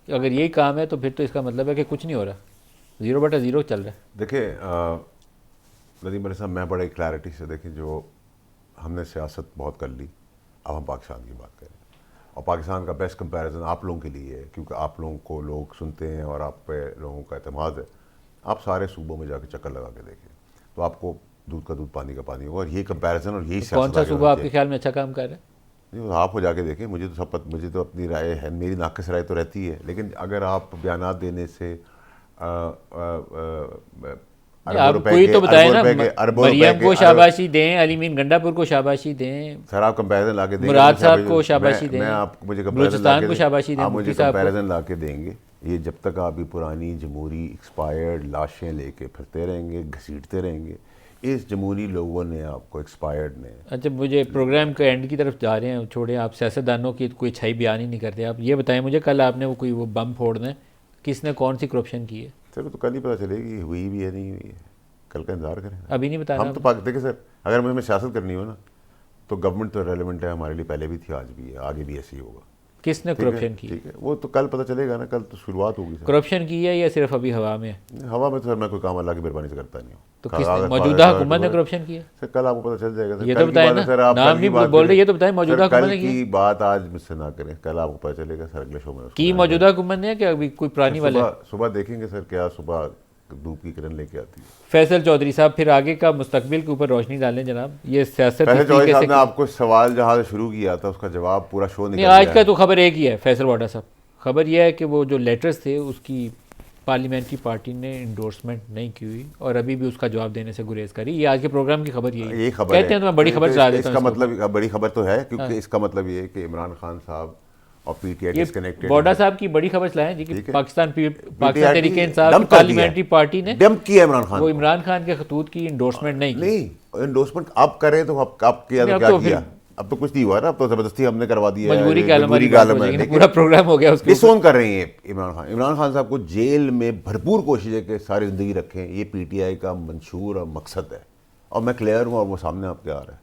अगर यही काम है तो फिर तो इसका मतलब है कि कुछ नहीं हो रहा, 0/0 चल रहा है। देखिए नदीम अली साहब, मैं बड़े क्लैरिटी से देखें, जो हमने सियासत बहुत कर ली, अब हम पाकिस्तान की बात करें। और पाकिस्तान का बेस्ट कंपैरिजन आप लोगों के लिए है, क्योंकि आप लोगों को लोग सुनते हैं और आप पे लोगों का एतमाद है। आप सारे सूबों में जाके चक्कर लगा के देखें तो आपको दूध का दूध पानी का पानी होगा। और ये कंपैरिजन और यही तो सियासत कौन सा आगे सूबा होनी आपके चाहिए। ख्याल में अच्छा काम कर रहा है? नहीं, वो आप हो जाके देखें, मुझे तो मुझे तो अपनी राय है, मेरी नाक़िस राय तो रहती है, लेकिन अगर आप बयानात देने से अरबों आप रुपए कोई के तो बताए ना, अरबों रुपए मरियम के को शाबाशी दें, अली मीन गंडापुर को शाबाशी दें, सर आप कंपैरिजन ला के देंगे, मुराद मुझे साहब को शाबाशी मैं दें, आप मुझे कंपैरिजन ला बलूचिस्तान के को दें, शाबाशी दें, आप मुझे मुफ्ती साहब को। कंपैरिजन ला के देंगे। ये जब तक आप ये पुरानी जमहूरी एक्सपायर्ड लाशें लेके फिरते रहेंगे, घसीटते रहेंगे, इस जमहूरी लोगों ने आपको एक्सपायर्ड ने। अच्छा, मुझे प्रोग्राम के एंड की तरफ जा रहे हैं, छोड़ें, आप सियासतदानों की कोई अच्छाई बयान ही नहीं करते। आप ये बताएं मुझे, कल आपने वो कोई वो बम फोड़ना है, किसने कौन सी करप्शन की है? सर तो कल ही पता चलेगी, हुई भी है नहीं हुई है, कल का इंतजार करें। अभी नहीं बता रहा हम तो आप? देखिए सर, अगर मुझे सियासत करनी हो ना, तो गवर्नमेंट तो रेलिवेंट है हमारे लिए, पहले भी थी, आज भी है, आगे भी ऐसे ही होगा। किसने ठीक है, करप्शन की? ठीक है, वो तो कल पता चलेगा ना, कल तो शुरुआत होगी सर। करप्शन की है या सिर्फ अभी हवा में है? हवा में तो सर मैं कोई काम अल्लाह की मेहरबानी से करता नहीं हूँ। तो किसने, मौजूदा हुकूमत ने करप्शन की है? सर कल आपको पता चल जाएगा सर। ये कल तो की बताएं बात ना, है सर, आप नाम कल की नहीं बात बोल रहे, करें। ये तो बताएं मौजूदा सर कल हुकूमत ने की की बात आज मुझसे ना करें, कल आपको पता चलेगा सर, अगले शो में उसको की बयान मौजूदा हुकूमत ने, कि अभी कोई पुरानी करें। वाला है? सुबह देखेंगे सर, क्या सुबह धूप की किरण लेके आती है। फैसल चौधरी साहब, फिर आगे का मुस्तकबिल के ऊपर रोशनी डालें जनाब। ये सियासत फैसल इस चौधरी तरीके साहब से ने आपको सवाल जहाँ से शुरू किया था उसका जवाब पूरा शो नहीं, निकल आज गया का है। तो खबर एक ही है फैसल वाडा साहब। खबर यह है कि वो जो लेटर्स थे उसकी पार्लियामेंट्री पार्टी ने इंडोर्समेंट नहीं की हुई और अभी भी उसका जवाब देने से गुरेज करी। ये आज के प्रोग्राम की खबर यही ये खबर कहते हैं, तो मैं बड़ी खबर चला देता हूँ इसका इसको। मतलब बड़ी खबर तो है, क्योंकि इसका मतलब ये है कि इमरान खान साहब और पीटीआई ये डिस्कनेक्टेड। बॉडा साहब की बड़ी खबर चलाएं जी कि ठीक है। पाकिस्तान PTI तहरीके इंसाफ डंप की कर दिया पार्लियामेंट्री पार्टी ने डंप किया इमरान खान वो को। इमरान खान के खतूत की इंडोर्समेंट नहीं की। नहीं, इंडोर्समेंट आप करें तो आप किया नहीं, तो अब क्या तो किया? फिर अब तो कुछ नहीं हुआ ना, अब तो जबरदस्ती हमने करवा दिया है, मजबूरी के आलम वाली मजबूरी का बात हो आलम है। जाएगी ना, लेकिन पूरा प्रोग्राम हो गया उसके ऊपर। डिसोन कर रहे हैं इमरान खान साहब को जेल में भरपूर कोशिश है कि सारी जिंदगी रखें। ये पीटीआई का मंशूर और मकसद है, और मैं क्लियर हूँ और वो सामने आपके आ रहा है।